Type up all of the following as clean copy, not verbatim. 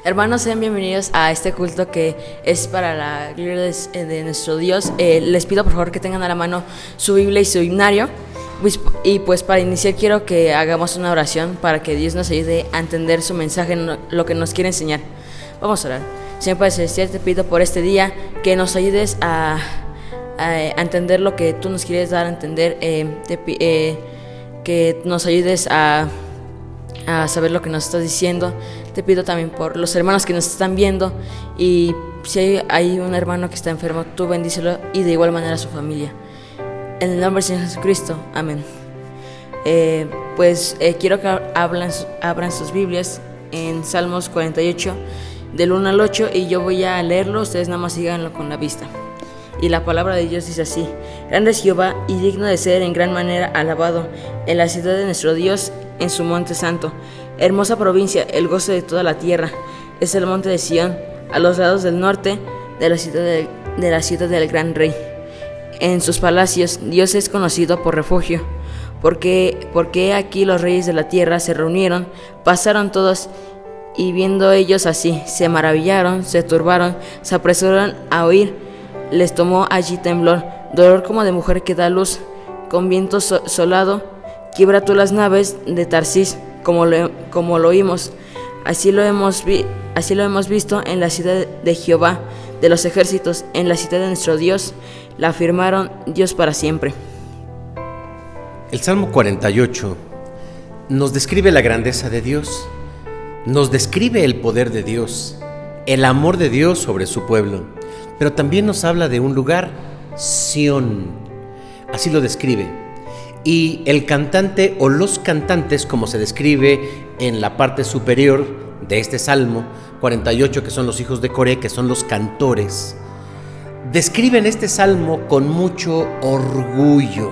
Hermanos, sean bienvenidos a este culto que es para la gloria de nuestro Dios. Les pido por favor que tengan a la mano su Biblia y su himnario. Pues para iniciar quiero que hagamos una oración para que Dios nos ayude a entender su mensaje, lo que nos quiere enseñar. Vamos a orar. Señor Padre Celestial, te pido por este día que nos ayudes a entender lo que tú nos quieres dar a entender, que nos ayudes a saber lo que nos estás diciendo. Te pido también por los hermanos que nos están viendo, y si hay un hermano que está enfermo, tú bendícelo, y de igual manera a su familia. En el nombre del Señor Jesucristo, amén. Quiero que abran sus Biblias en Salmos 48, del 1 al 8, y yo voy a leerlo, ustedes nada más síganlo con la vista. Y la palabra de Dios dice así: Grande es Jehová y digno de ser en gran manera alabado en la ciudad de nuestro Dios, en su monte santo. Hermosa provincia, el gozo de toda la tierra, es el monte de Sión, a los lados del norte de la ciudad del gran rey. En sus palacios Dios es conocido por refugio, porque aquí los reyes de la tierra se reunieron, pasaron todos, y viendo ellos así, se maravillaron, se turbaron, se apresuraron a oír. Les tomó allí temblor, dolor como de mujer que da luz, con viento solado, quiebra tú las naves de Tarsis, como lo oímos. Así lo hemos visto en la ciudad de Jehová de los ejércitos, en la ciudad de nuestro Dios, la afirmaron Dios para siempre. El Salmo 48 nos describe la grandeza de Dios, nos describe el poder de Dios, el amor de Dios sobre su pueblo, pero también nos habla de un lugar, Sión, así lo describe. Y el cantante o los cantantes, como se describe en la parte superior de este Salmo 48, que son los hijos de Coré, que son los cantores, describen este Salmo con mucho orgullo.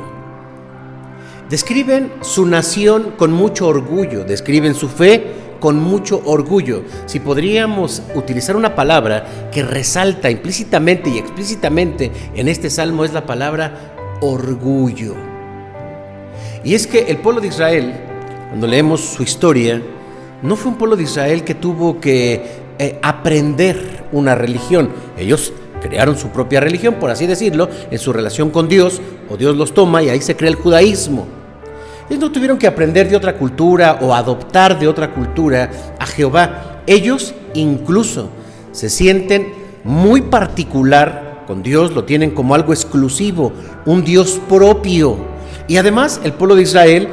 Describen su nación con mucho orgullo, describen su fe con mucho orgullo. Si podríamos utilizar una palabra que resalta implícitamente y explícitamente en este Salmo, es la palabra orgullo. Y es que el pueblo de Israel, cuando leemos su historia, no fue un pueblo de Israel que tuvo que aprender una religión. Ellos crearon su propia religión, por así decirlo, en su relación con Dios, o Dios los toma y ahí se crea el judaísmo. Ellos no tuvieron que aprender de otra cultura o adoptar de otra cultura a Jehová. Ellos incluso se sienten muy particular con Dios, lo tienen como algo exclusivo, un Dios propio. Y además el pueblo de Israel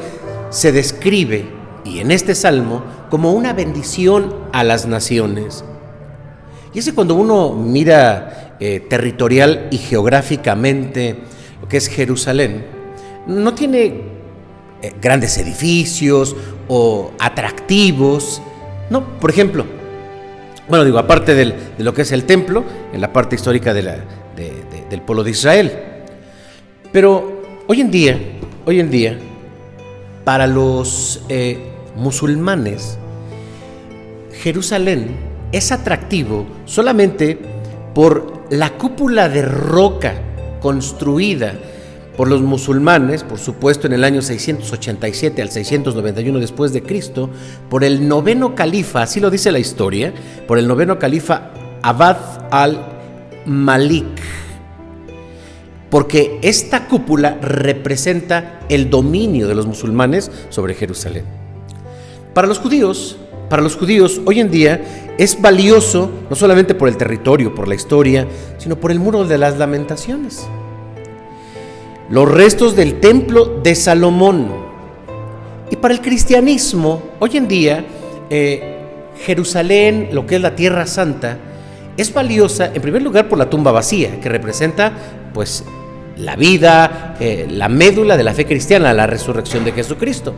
se describe, y en este salmo, como una bendición a las naciones. Y es que cuando uno mira territorial y geográficamente lo que es Jerusalén, no tiene grandes edificios o atractivos, no, por ejemplo, aparte de lo que es el templo, en la parte histórica del pueblo de Israel. Pero hoy en día, para los musulmanes, Jerusalén es atractivo solamente por la cúpula de roca construida por los musulmanes, por supuesto en el año 687 al 691 después de Cristo, por el noveno califa, así lo dice la historia, por el noveno califa Abd al-Malik, porque esta cúpula representa el dominio de los musulmanes sobre Jerusalén. Para los judíos hoy en día es valioso no solamente por el territorio, por la historia, sino por el muro de las lamentaciones, los restos del templo de Salomón. Y para el cristianismo hoy en día Jerusalén, lo que es la Tierra Santa, es valiosa en primer lugar por la tumba vacía, que representa pues la vida, la médula de la fe cristiana, la resurrección de Jesucristo.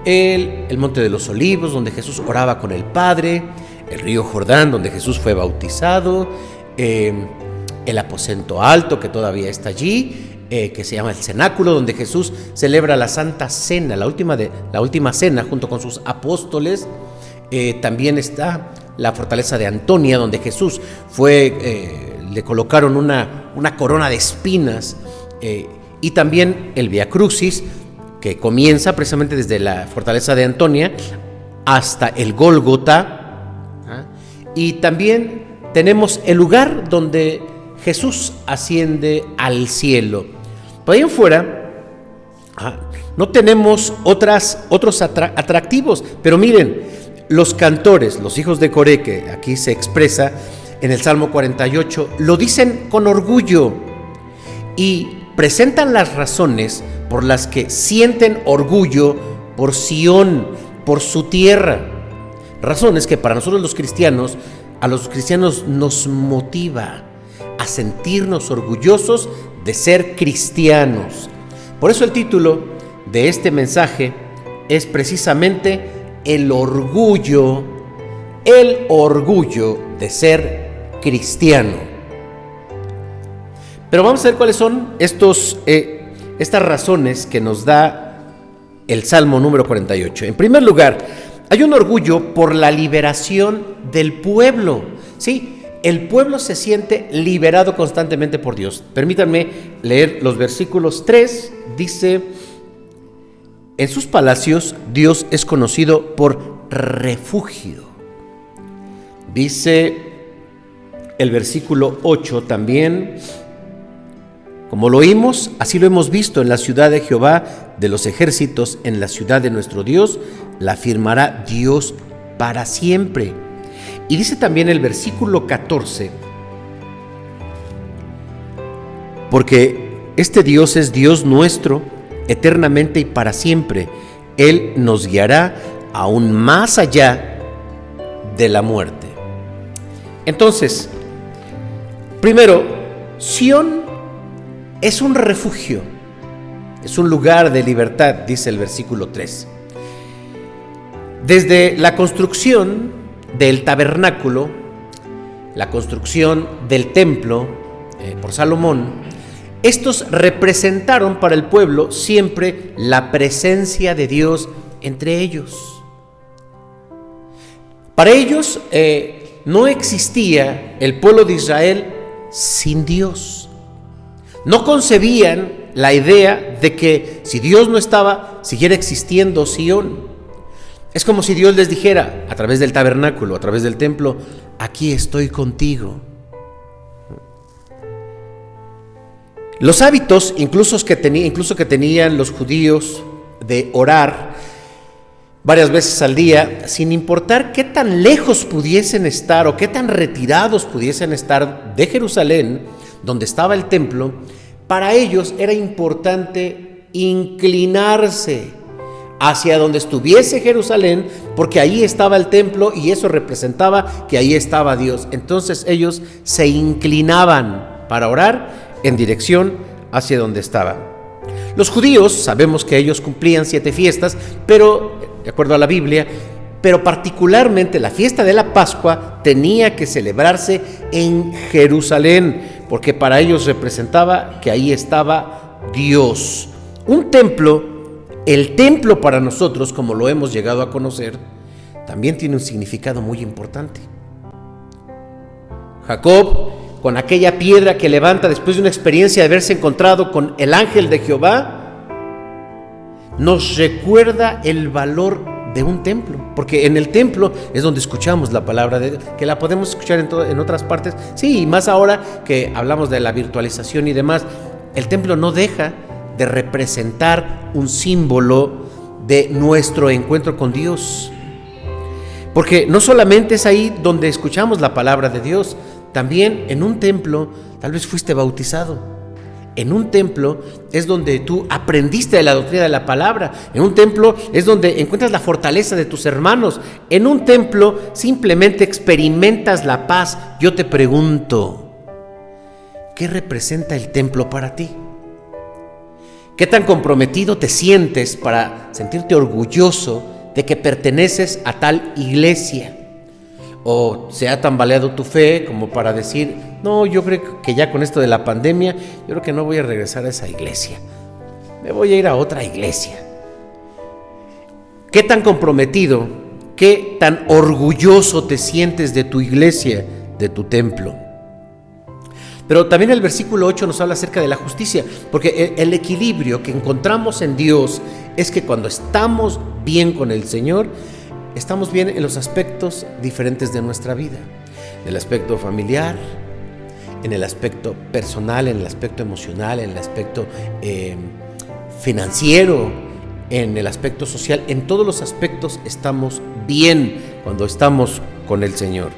El Monte de los Olivos, donde Jesús oraba con el Padre, el río Jordán, donde Jesús fue bautizado, el aposento alto, que todavía está allí, que se llama el cenáculo, donde Jesús celebra la Santa Cena, la última cena junto con sus apóstoles. También está la fortaleza de Antonia, donde Jesús le colocaron una corona de espinas, y también el Vía Crucis, que comienza precisamente desde la fortaleza de Antonia hasta el Gólgota, y también tenemos el lugar donde Jesús asciende al cielo. Por ahí en fuera no tenemos otros atractivos, pero miren, los cantores, los hijos de Coré, que aquí se expresa en el Salmo 48, lo dicen con orgullo y presentan las razones por las que sienten orgullo por Sión, por su tierra. Razones que para nosotros los cristianos, a los cristianos nos motiva a sentirnos orgullosos de ser cristianos. Por eso el título de este mensaje es precisamente el orgullo de ser cristiano. Pero vamos a ver cuáles son estas razones que nos da el Salmo número 48. En primer lugar, hay un orgullo por la liberación del pueblo. Sí, el pueblo se siente liberado constantemente por Dios. Permítanme leer los versículos 3. Dice: en sus palacios Dios es conocido por refugio. Dice el versículo 8 también: como lo oímos, así lo hemos visto en la ciudad de Jehová de los ejércitos, en la ciudad de nuestro Dios, la afirmará Dios para siempre. Y dice también el versículo 14: porque este Dios es Dios nuestro, eternamente y para siempre. Él nos guiará aún más allá de la muerte. Entonces, primero, Sión es un refugio, es un lugar de libertad, dice el versículo 3. Desde la construcción del tabernáculo, la construcción del templo por Salomón, estos representaron para el pueblo siempre la presencia de Dios entre ellos. Para ellos no existía el pueblo de Israel sin Dios. No concebían la idea de que si Dios no estaba, siguiera existiendo Sión. Es como si Dios les dijera, a través del tabernáculo, a través del templo: aquí estoy contigo. Los hábitos, incluso que tenían los judíos, de orar varias veces al día, sin importar qué tan lejos pudiesen estar o qué tan retirados pudiesen estar de Jerusalén, donde estaba el templo, para ellos era importante inclinarse hacia donde estuviese Jerusalén, porque ahí estaba el templo y eso representaba que ahí estaba Dios. Entonces ellos se inclinaban para orar en dirección hacia donde estaba. Los judíos, sabemos que ellos cumplían 7 fiestas, pero de acuerdo a la Biblia, pero particularmente la fiesta de la Pascua tenía que celebrarse en Jerusalén, porque para ellos representaba que ahí estaba Dios. Un templo, el templo para nosotros, como lo hemos llegado a conocer, también tiene un significado muy importante. Jacob, con aquella piedra que levanta después de una experiencia de haberse encontrado con el ángel de Jehová, nos recuerda el valor de un templo, porque en el templo es donde escuchamos la palabra de Dios, que la podemos escuchar en otras partes, sí, y más ahora que hablamos de la virtualización y demás. El templo no deja de representar un símbolo de nuestro encuentro con Dios, porque no solamente es ahí donde escuchamos la palabra de Dios, también en un templo tal vez fuiste bautizado. En un templo es donde tú aprendiste de la doctrina de la palabra. En un templo es donde encuentras la fortaleza de tus hermanos. En un templo simplemente experimentas la paz. Yo te pregunto, ¿qué representa el templo para ti? ¿Qué tan comprometido te sientes para sentirte orgulloso de que perteneces a tal iglesia? ¿O se ha tambaleado tu fe como para decir, no, yo creo que ya con esto de la pandemia, yo creo que no voy a regresar a esa iglesia, me voy a ir a otra iglesia? ¿Qué tan comprometido, qué tan orgulloso te sientes de tu iglesia, de tu templo? Pero también el versículo 8 nos habla acerca de la justicia, porque el equilibrio que encontramos en Dios es que cuando estamos bien con el Señor, estamos bien en los aspectos diferentes de nuestra vida, en el aspecto familiar, en el aspecto personal, en el aspecto emocional, en el aspecto financiero, en el aspecto social. En todos los aspectos estamos bien cuando estamos con el Señor.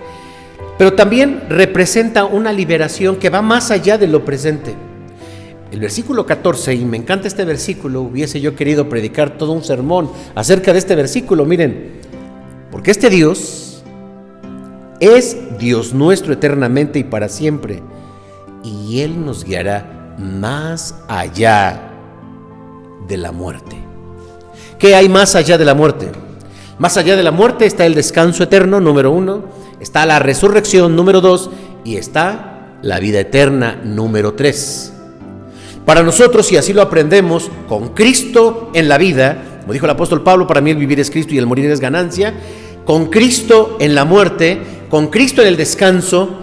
Pero también representa una liberación que va más allá de lo presente. El versículo 14, y me encanta este versículo, hubiese yo querido predicar todo un sermón acerca de este versículo, miren, porque este Dios es Dios nuestro eternamente y para siempre, y Él nos guiará más allá de la muerte. ¿Qué hay más allá de la muerte? Más allá de la muerte está el descanso eterno, número 1, está la resurrección, número 2, y está la vida eterna, número 3. Para nosotros, si así lo aprendemos, con Cristo en la vida, como dijo el apóstol Pablo, para mí el vivir es Cristo y el morir es ganancia, con Cristo en la muerte, con Cristo en el descanso,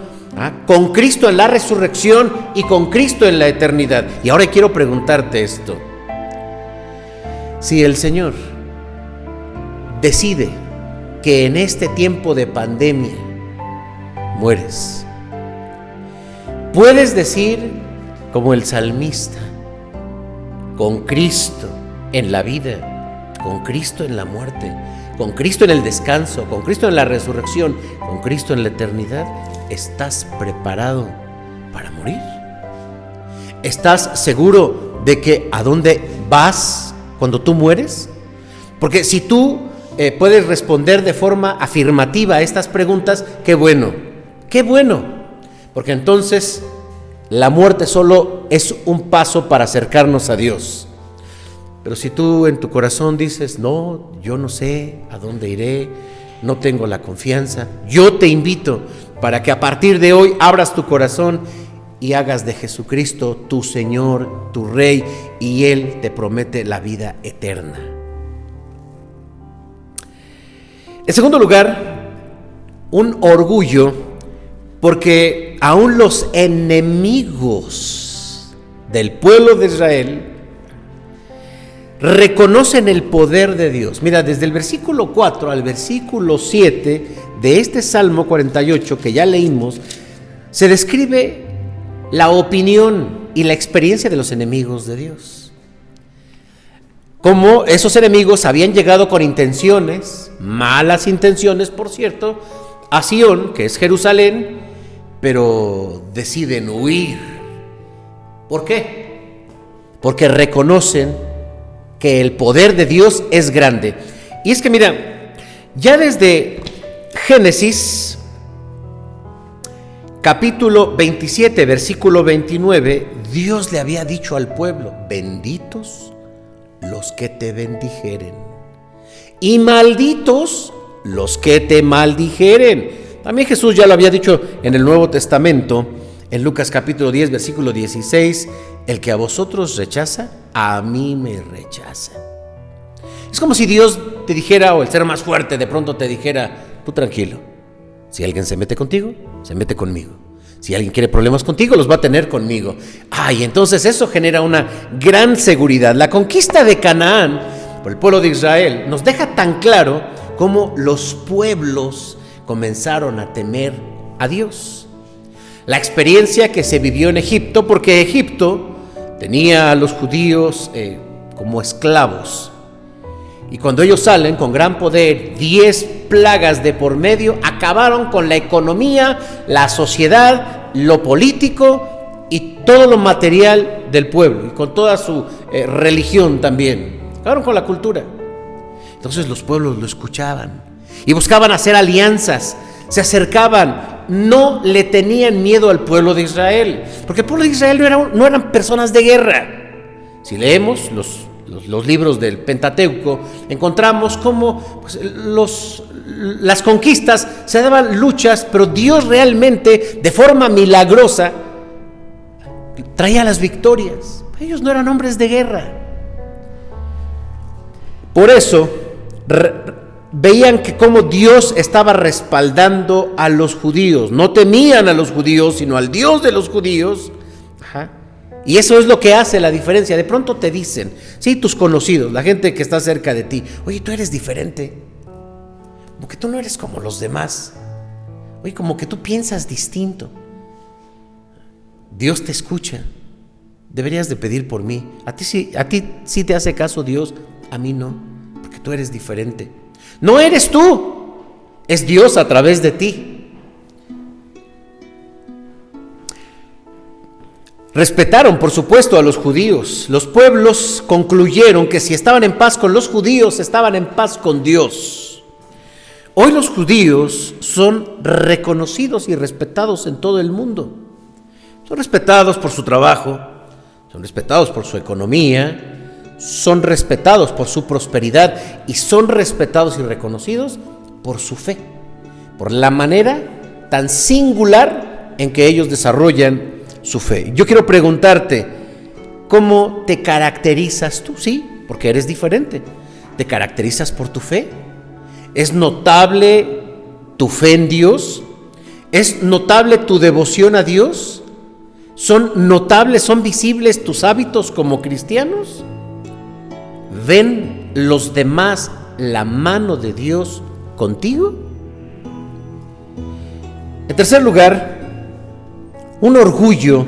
con Cristo en la resurrección y con Cristo en la eternidad. Y ahora quiero preguntarte esto: si el Señor decide que en este tiempo de pandemia mueres, puedes decir como el salmista, con Cristo en la vida, con Cristo en la muerte, con Cristo en el descanso, con Cristo en la resurrección, con Cristo en la eternidad, ¿estás preparado para morir? ¿Estás seguro de que a dónde vas cuando tú mueres? Porque si tú puedes responder de forma afirmativa a estas preguntas, qué bueno, porque entonces la muerte solo es un paso para acercarnos a Dios. Pero si tú en tu corazón dices, no, yo no sé a dónde iré, no tengo la confianza, yo te invito para que a partir de hoy abras tu corazón y hagas de Jesucristo tu Señor, tu Rey, y Él te promete la vida eterna. En segundo lugar, un orgullo, porque aún los enemigos del pueblo de Israel reconocen el poder de Dios. Mira, desde el versículo 4 al versículo 7 de este Salmo 48 que ya leímos, se describe la opinión y la experiencia de los enemigos de Dios. Cómo esos enemigos habían llegado con intenciones, malas intenciones, por cierto, a Sión, que es Jerusalén, pero deciden huir. ¿Por qué? Porque reconocen que el poder de Dios es grande. Y es que mira, ya desde Génesis capítulo 27, versículo 29, Dios le había dicho al pueblo: benditos los que te bendijeren y malditos los que te maldijeren. También Jesús ya lo había dicho en el Nuevo Testamento, en Lucas capítulo 10, versículo 16, el que a vosotros rechaza, a mí me rechaza. Es como si Dios te dijera, o el ser más fuerte de pronto te dijera: tú tranquilo, si alguien se mete contigo, se mete conmigo. Si alguien quiere problemas contigo, los va a tener conmigo. Y entonces eso genera una gran seguridad. La conquista de Canaán por el pueblo de Israel nos deja tan claro cómo los pueblos comenzaron a temer a Dios. La experiencia que se vivió en Egipto, porque Egipto tenía a los judíos como esclavos, y cuando ellos salen con gran poder, 10 plagas de por medio acabaron con la economía, la sociedad, lo político y todo lo material del pueblo, y con toda su religión también. Acabaron con la cultura. Entonces los pueblos lo escuchaban y buscaban hacer alianzas, se acercaban, no le tenían miedo al pueblo de Israel, porque el pueblo de Israel no eran personas de guerra. Si leemos los libros del Pentateuco, encontramos cómo las conquistas se daban luchas, pero Dios realmente, de forma milagrosa, traía las victorias. Ellos no eran hombres de guerra. Por eso veían que cómo Dios estaba respaldando a los judíos. No temían a los judíos, sino al Dios de los judíos. Y eso es lo que hace la diferencia. De pronto te dicen, sí, tus conocidos, la gente que está cerca de ti: oye, tú eres diferente. como que tú no eres como los demás. Oye, como que tú piensas distinto. Dios te escucha. Deberías de pedir por mí. A ti sí te hace caso Dios, a mí no, porque tú eres diferente. No eres tú, es Dios a través de ti. Respetaron, por supuesto, a los judíos. Los pueblos concluyeron que si estaban en paz con los judíos, estaban en paz con Dios. Hoy los judíos son reconocidos y respetados en todo el mundo. Son respetados por su trabajo, son respetados por su economía, son respetados por su prosperidad y son respetados y reconocidos por su fe, por la manera tan singular en que ellos desarrollan su fe. Yo quiero preguntarte, ¿cómo te caracterizas tú? Sí, porque eres diferente. ¿Te caracterizas por tu fe? ¿Es notable tu fe en Dios? ¿Es notable tu devoción a Dios? ¿Son notables, son visibles tus hábitos como cristianos? ¿Ven los demás la mano de Dios contigo? En tercer lugar, un orgullo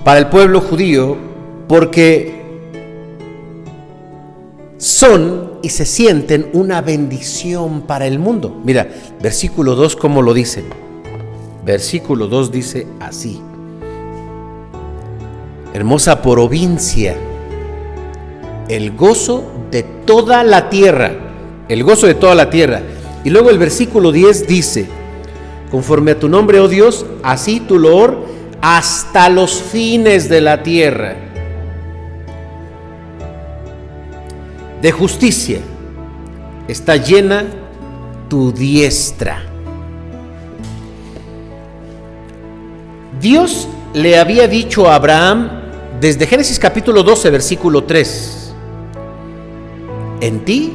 para el pueblo judío, porque son y se sienten una bendición para el mundo. Mira, versículo 2, ¿cómo lo dice? Versículo 2 dice así: hermosa provincia, el gozo de toda la tierra, el gozo de toda la tierra. Y luego el versículo 10 dice: conforme a tu nombre, oh Dios, así tu loor hasta los fines de la tierra. De justicia está llena tu diestra. Dios le había dicho a Abraham desde Génesis capítulo 12, versículo 3: en ti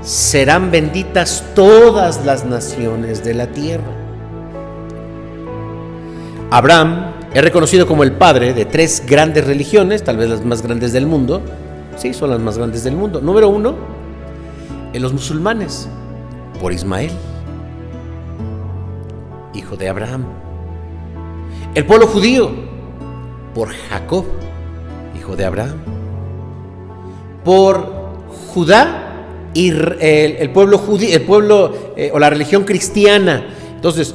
serán benditas todas las naciones de la tierra. Abraham es reconocido como el padre de 3 grandes religiones, tal vez las más grandes del mundo. Sí, son las más grandes del mundo. Número 1, en los musulmanes, por Ismael, hijo de Abraham. El pueblo judío, por Jacob, hijo de Abraham. Por Judá, y el pueblo judío, o la religión cristiana. Entonces,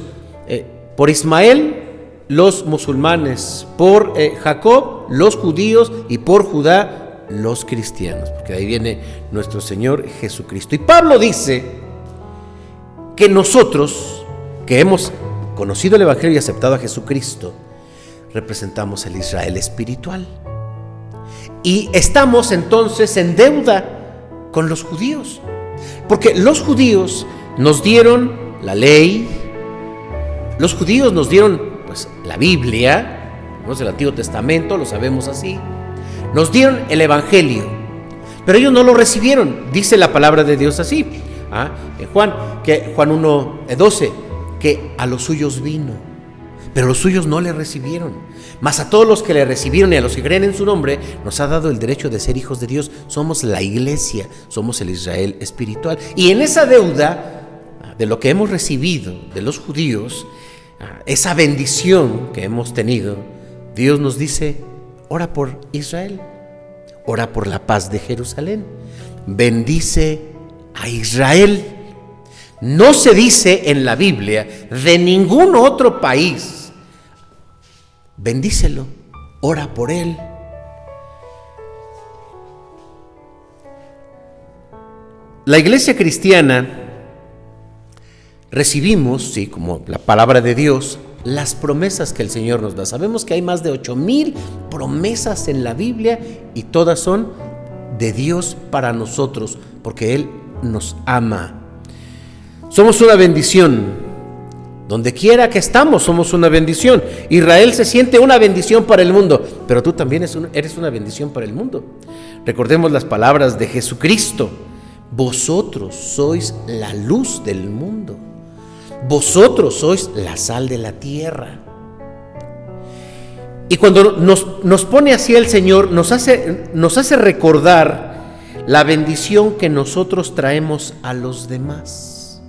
por Ismael, los musulmanes; por Jacob, los judíos; y por Judá, los cristianos, porque de ahí viene nuestro Señor Jesucristo. Y Pablo dice que nosotros, que hemos conocido el Evangelio y aceptado a Jesucristo, representamos el Israel espiritual. Y estamos entonces en deuda con los judíos, porque los judíos nos dieron la ley, los judíos nos dieron pues la Biblia, ¿no? El Antiguo Testamento, lo sabemos así, nos dieron el Evangelio, pero ellos no lo recibieron. Dice la palabra de Dios así, en Juan 1:12, que a los suyos vino, pero los suyos no le recibieron. Mas a todos los que le recibieron y a los que creen en su nombre, nos ha dado el derecho de ser hijos de Dios. Somos la iglesia, somos el Israel espiritual. Y en esa deuda de lo que hemos recibido de los judíos, esa bendición que hemos tenido, Dios nos dice: ora por Israel, ora por la paz de Jerusalén, bendice a Israel. No se dice en la Biblia de ningún otro país: bendícelo, ora por él. La iglesia cristiana recibimos, sí, como la palabra de Dios, las promesas que el Señor nos da. Sabemos que hay más de 8,000 promesas en la Biblia y todas son de Dios para nosotros, porque Él nos ama. Somos una bendición. Donde quiera que estamos, somos una bendición. Israel se siente una bendición para el mundo, pero tú también eres una bendición para el mundo. Recordemos las palabras de Jesucristo: vosotros sois la luz del mundo, vosotros sois la sal de la tierra. Y cuando nos pone así el Señor, nos hace recordar la bendición que nosotros traemos a los demás.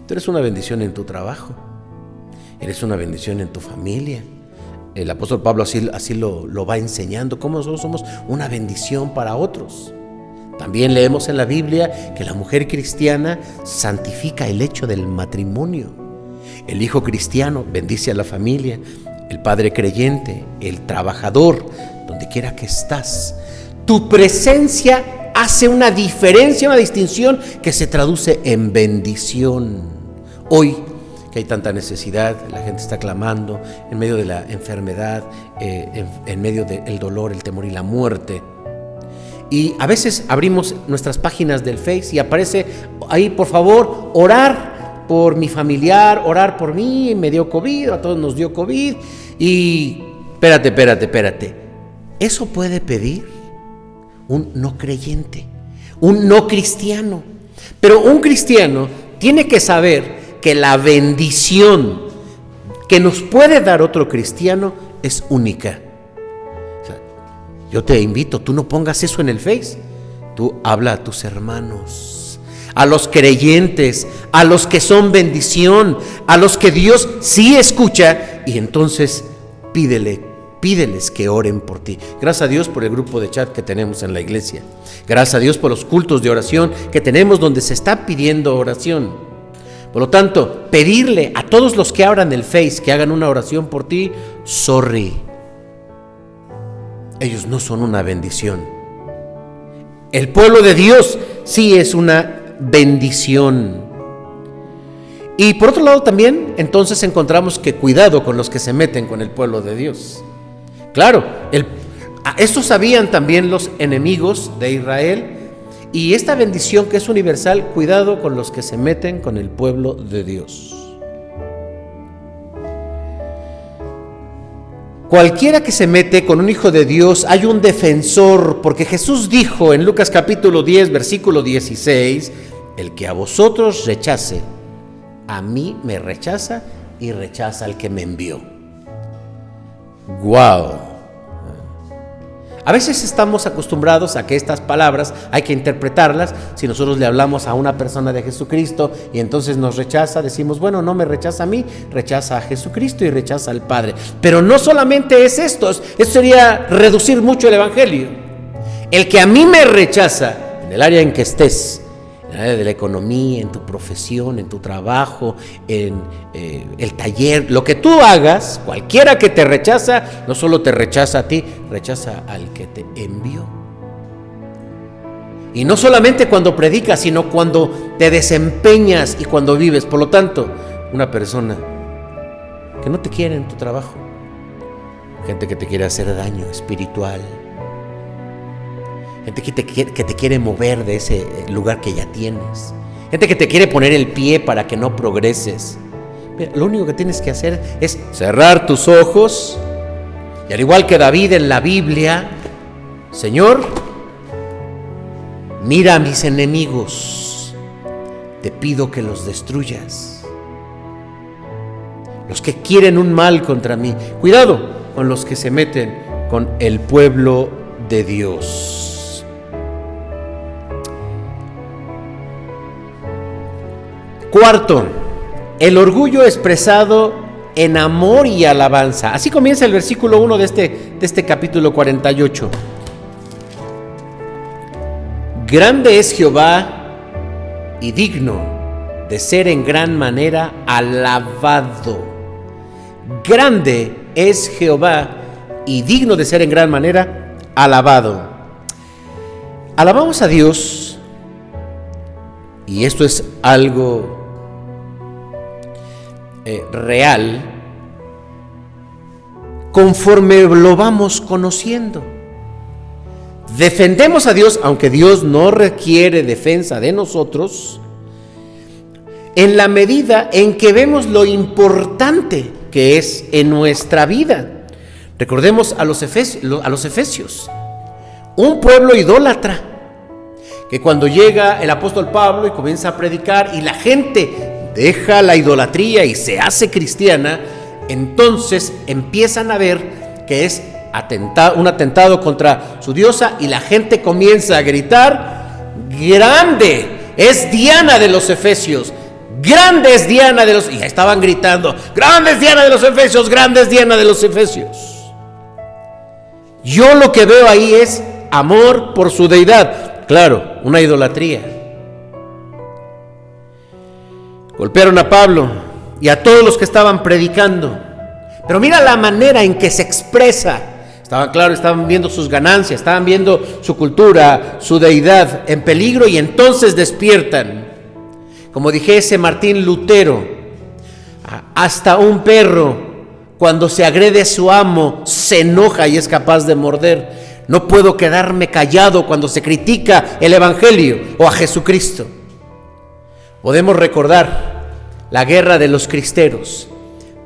Tú eres una bendición en tu trabajo, eres una bendición en tu familia. El apóstol Pablo así lo va enseñando, cómo nosotros somos una bendición para otros. También leemos en la Biblia que la mujer cristiana santifica el hecho del matrimonio. El hijo cristiano bendice a la familia, el padre creyente, el trabajador, donde quiera que estás. Tu presencia hace una diferencia, una distinción que se traduce en bendición. Hoy, que hay tanta necesidad, la gente está clamando en medio de la enfermedad, en medio del dolor, el temor y la muerte. Y a veces abrimos nuestras páginas del Face y aparece ahí, por favor, orar por mi familiar, orar por mí, me dio COVID, a todos nos dio COVID. Y espérate. ¿Eso puede pedir un no creyente, un no cristiano? Pero un cristiano tiene que saber que la bendición que nos puede dar otro cristiano es única. Yo te invito, tú no pongas eso en el Face. Tú habla a tus hermanos, a los creyentes, a los que son bendición, a los que Dios sí escucha, y entonces pídeles que oren por ti. Gracias a Dios por el grupo de chat que tenemos en la iglesia. Gracias a Dios por los cultos de oración que tenemos donde se está pidiendo oración. Por lo tanto, pedirle a todos los que abran el Face que hagan una oración por ti, sorry. Ellos no son una bendición. El pueblo de Dios sí es una bendición. Y por otro lado también, entonces encontramos que cuidado con los que se meten con el pueblo de Dios. Claro, esto sabían también los enemigos de Israel. Y esta bendición que es universal, cuidado con los que se meten con el pueblo de Dios. Cualquiera que se mete con un hijo de Dios, hay un defensor, porque Jesús dijo en Lucas capítulo 10, versículo 16, el que a vosotros rechace, a mí me rechaza y rechaza al que me envió. ¡Guau! A veces estamos acostumbrados a que estas palabras hay que interpretarlas. Si nosotros le hablamos a una persona de Jesucristo y entonces nos rechaza, decimos, bueno, no me rechaza a mí, rechaza a Jesucristo y rechaza al Padre. Pero no solamente es esto sería reducir mucho el Evangelio. El que a mí me rechaza, en el área en que estés, en el área de la economía, en tu profesión, en tu trabajo, en el taller, lo que tú hagas, cualquiera que te rechaza, no solo te rechaza a ti, rechaza al que te envió. Y no solamente cuando predicas, sino cuando te desempeñas y cuando vives. Por lo tanto, una persona que no te quiere en tu trabajo, gente que te quiere hacer daño espiritual, gente que te quiere mover de ese lugar que ya tienes, gente que te quiere poner el pie para que no progreses. Mira, lo único que tienes que hacer es cerrar tus ojos y, al igual que David en la Biblia, Señor, mira a mis enemigos, te pido que los destruyas. Los que quieren un mal contra mí, cuidado con los que se meten con el pueblo de Dios. Cuarto, el orgullo expresado en amor y alabanza. Así comienza el versículo 1 de este capítulo 48. Grande es Jehová y digno de ser en gran manera alabado. Grande es Jehová y digno de ser en gran manera alabado. Alabamos a Dios, y esto es algo real, conforme lo vamos conociendo. Defendemos a Dios, aunque Dios no requiere defensa de nosotros, en la medida en que vemos lo importante que es en nuestra vida. Recordemos a los efesios, un pueblo idólatra, que cuando llega el apóstol Pablo y comienza a predicar y la gente deja la idolatría y se hace cristiana, entonces empiezan a ver que es un atentado contra su diosa y la gente comienza a gritar: grande es Diana de los Efesios. Grande es Diana de los... Y estaban gritando, grande es Diana de los Efesios, grande es Diana de los Efesios. Yo lo que veo ahí es amor por su deidad. Claro, una idolatría. Golpearon a Pablo y a todos los que estaban predicando. Pero mira la manera en que se expresa. Estaban viendo sus ganancias, estaban viendo su cultura, su deidad en peligro, y entonces despiertan. Como dijese Martín Lutero, hasta un perro, cuando se agrede a su amo, se enoja y es capaz de morder. No puedo quedarme callado cuando se critica el Evangelio o a Jesucristo. Podemos recordar la guerra de los cristeros,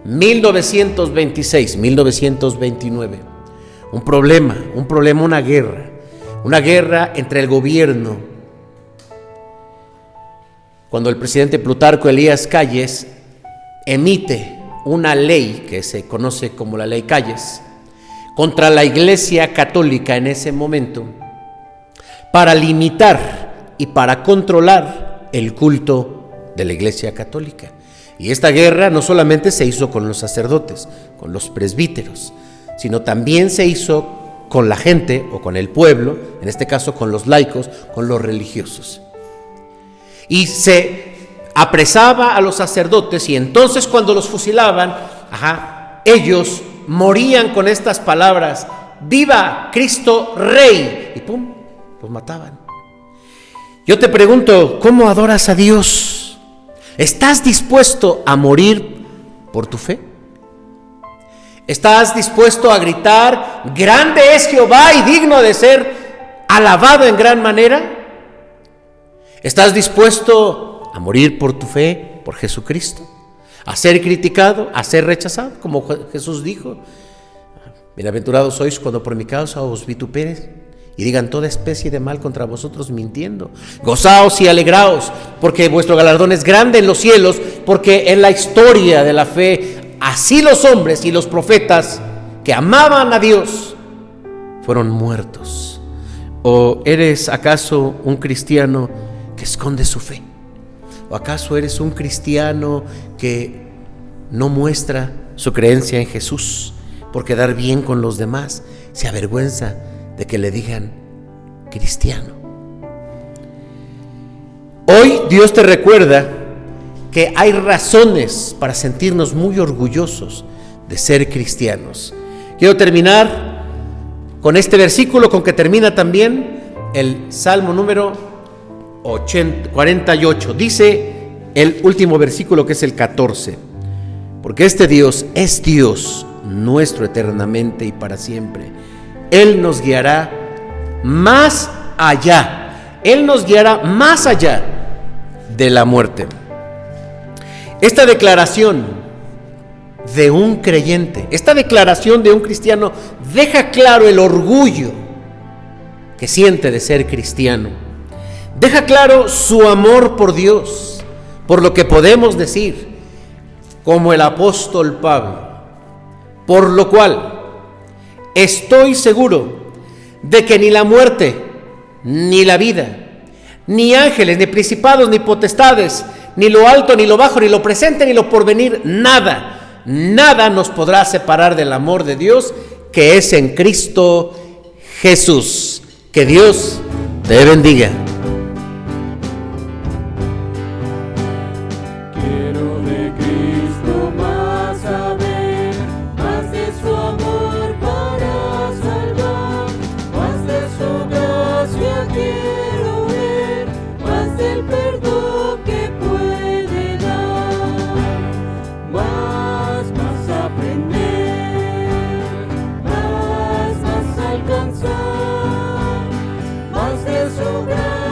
1926, 1929. Un problema, una guerra entre el gobierno. Cuando el presidente Plutarco Elías Calles emite una ley que se conoce como la Ley Calles contra la Iglesia Católica en ese momento, para limitar y para controlar el culto de la Iglesia Católica. Y esta guerra no solamente se hizo con los sacerdotes, con los presbíteros, sino también se hizo con la gente o con el pueblo, en este caso con los laicos, con los religiosos. Y se apresaba a los sacerdotes, y entonces cuando los fusilaban, ellos morían con estas palabras: ¡viva Cristo Rey! Y ¡pum!, los mataban. Yo te pregunto, ¿cómo adoras a Dios? ¿Estás dispuesto a morir por tu fe? ¿Estás dispuesto a gritar, grande es Jehová y digno de ser alabado en gran manera? ¿Estás dispuesto a morir por tu fe, por Jesucristo? ¿A ser criticado, a ser rechazado? Como Jesús dijo: bienaventurados sois cuando por mi causa os vituperen y digan toda especie de mal contra vosotros mintiendo. Gozaos y alegraos, porque vuestro galardón es grande en los cielos, porque en la historia de la fe, así los hombres y los profetas que amaban a Dios fueron muertos. ¿O eres acaso un cristiano que esconde su fe? ¿O acaso eres un cristiano que no muestra su creencia en Jesús por quedar bien con los demás? Se avergüenza de que le digan cristiano. Hoy Dios te recuerda que hay razones para sentirnos muy orgullosos de ser cristianos. Quiero terminar con este versículo con que termina también el Salmo número 48. Dice el último versículo, que es el 14: porque este Dios es Dios nuestro eternamente y para siempre. Él nos guiará más allá. Él nos guiará más allá de la muerte. Esta declaración de un creyente, esta declaración de un cristiano, deja claro el orgullo que siente de ser cristiano. Deja claro su amor por Dios, por lo que podemos decir, como el apóstol Pablo: por lo cual estoy seguro de que ni la muerte, ni la vida, ni ángeles, ni principados, ni potestades, ni lo alto, ni lo bajo, ni lo presente, ni lo porvenir, nada nos podrá separar del amor de Dios que es en Cristo Jesús. Que Dios te bendiga. Más de su gracia.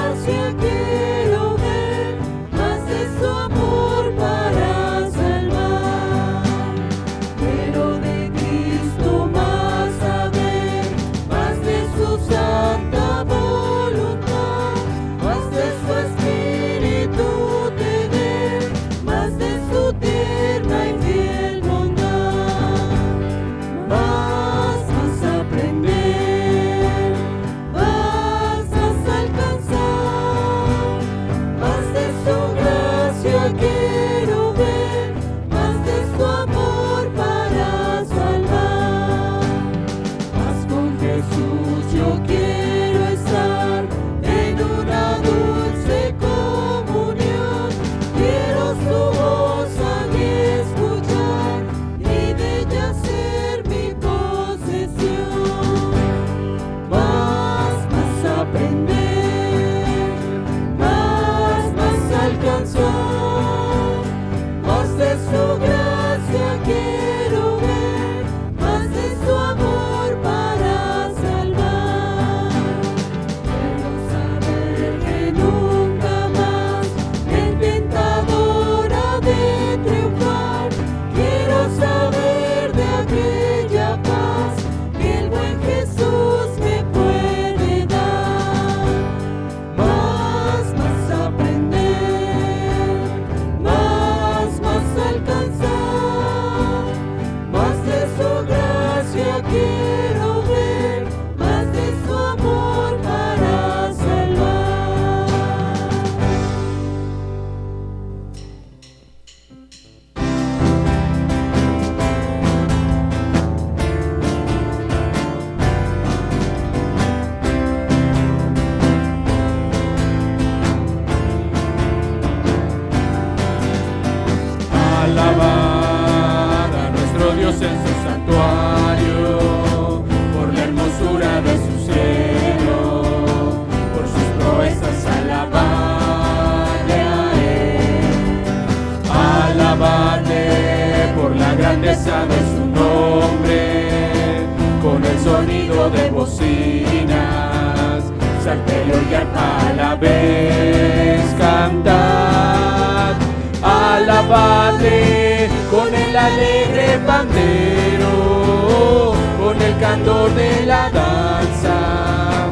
grandeza de su nombre, con el sonido de bocinas, salterio y arpa a la vez, cantad, alabadle con el alegre pandero, con el candor de la danza,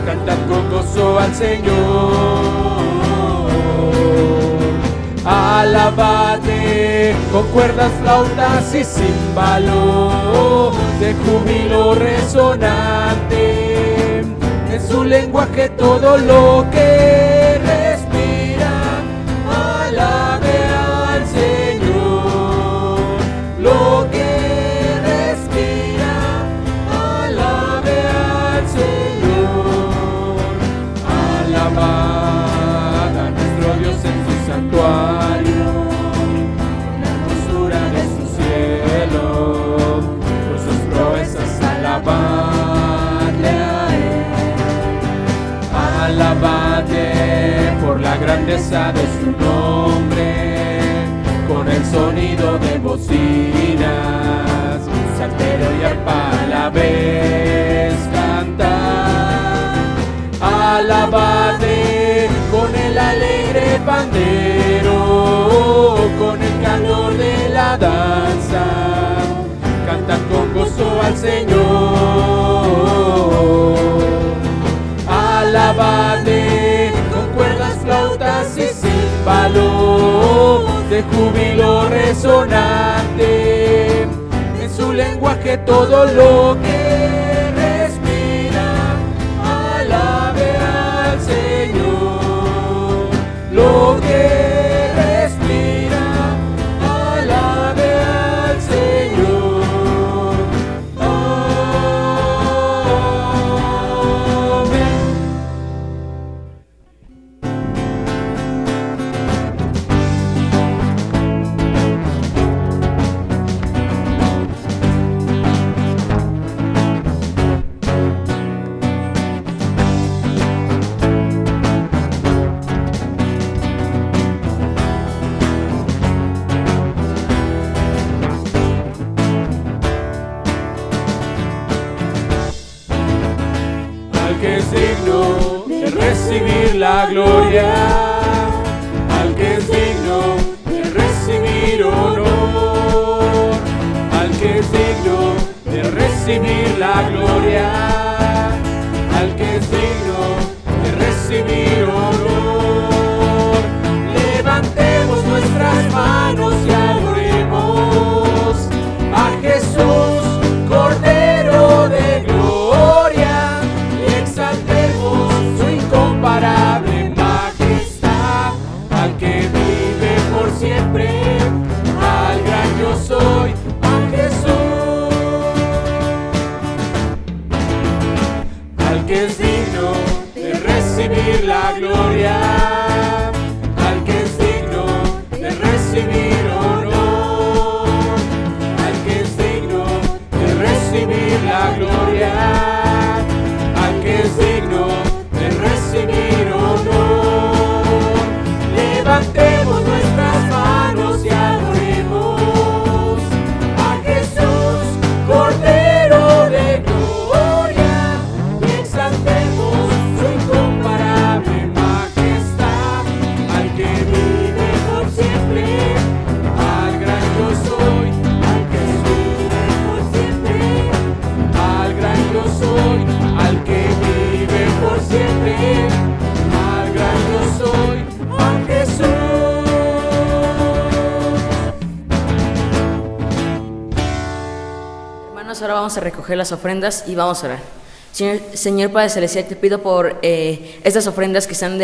cantad con gozo al Señor. Alabadle con cuerdas, flautas y címbalo de júbilo resonante, en su lenguaje todo lo que respira, alabe al Señor. Lo que respira, alabe al Señor. Alabad a nuestro Dios en su santuario, con la hermosura de su cielo, por sus proezas alabadle a Él. Alabadle por la grandeza de su nombre, con el sonido de bocinas, salterio y arpa a la vez, cantar. Alabadle con el alegre pandero, con el calor de la danza, cantan con gozo al Señor. Alabadle con cuerdas, flautas y címbalo de júbilo resonante, en su lenguaje todo lo que respira, alabe al Señor. Lo que respira, alabe al Señor. Amén. Al que es digno de recibir la gloria, al que es digno de recibir honor, al que es digno de recibir la gloria, al que es digno de recibir honor. Levantemos nuestras manos y adoremos a Jesús, Cordero de gloria, y exaltemos su incomparable majestad, al que vive por siempre, al gran yo soy, a Jesús. Al que es digno de recibir la gloria, al que es digno de recibir honor, al que es digno de recibir la gloria, al que es digno de recibir honor. Levantemos nuestras manos y adoremos a Jesús, Cordero de gloria, y exaltemos su incomparable majestad, al que vive por siempre, al gran yo soy, al que vive por siempre, al gran yo soy, al que vive por siempre, al gran yo soy, a Jesús. Hermanos, ahora vamos a recoger las ofrendas y vamos a orar. Señor Padre Celestial, te pido por estas ofrendas que están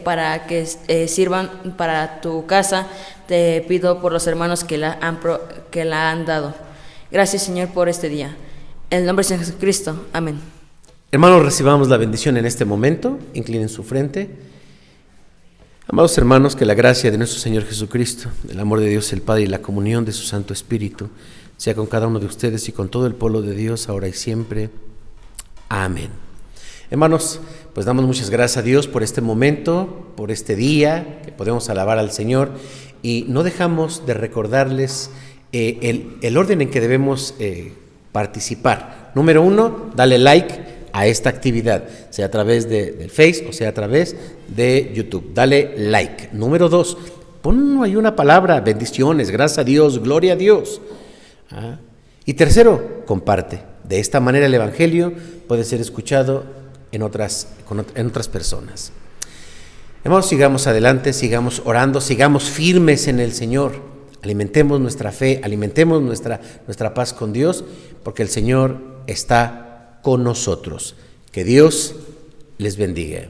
para que sirvan para tu casa. Te pido por los hermanos que la han dado. Gracias, Señor, por este día. En el nombre de Jesucristo. Amén. Hermanos, recibamos la bendición en este momento. Inclinen su frente. Amados hermanos, que la gracia de nuestro Señor Jesucristo, el amor de Dios el Padre y la comunión de su Santo Espíritu sea con cada uno de ustedes y con todo el pueblo de Dios, ahora y siempre. Amén. Hermanos, pues damos muchas gracias a Dios por este momento, por este día que podemos alabar al Señor, y no dejamos de recordarles el orden en que debemos participar. Número 1, dale like a esta actividad, sea a través del Face o sea a través de YouTube. Dale like. Número 2, pon ahí una palabra, bendiciones, gracias a Dios, gloria a Dios. Y tercero, comparte. De esta manera el Evangelio puede ser escuchado en otras personas. Hermanos, sigamos adelante, sigamos orando, sigamos firmes en el Señor. Alimentemos nuestra fe, alimentemos nuestra paz con Dios, porque el Señor está con nosotros. Que Dios les bendiga.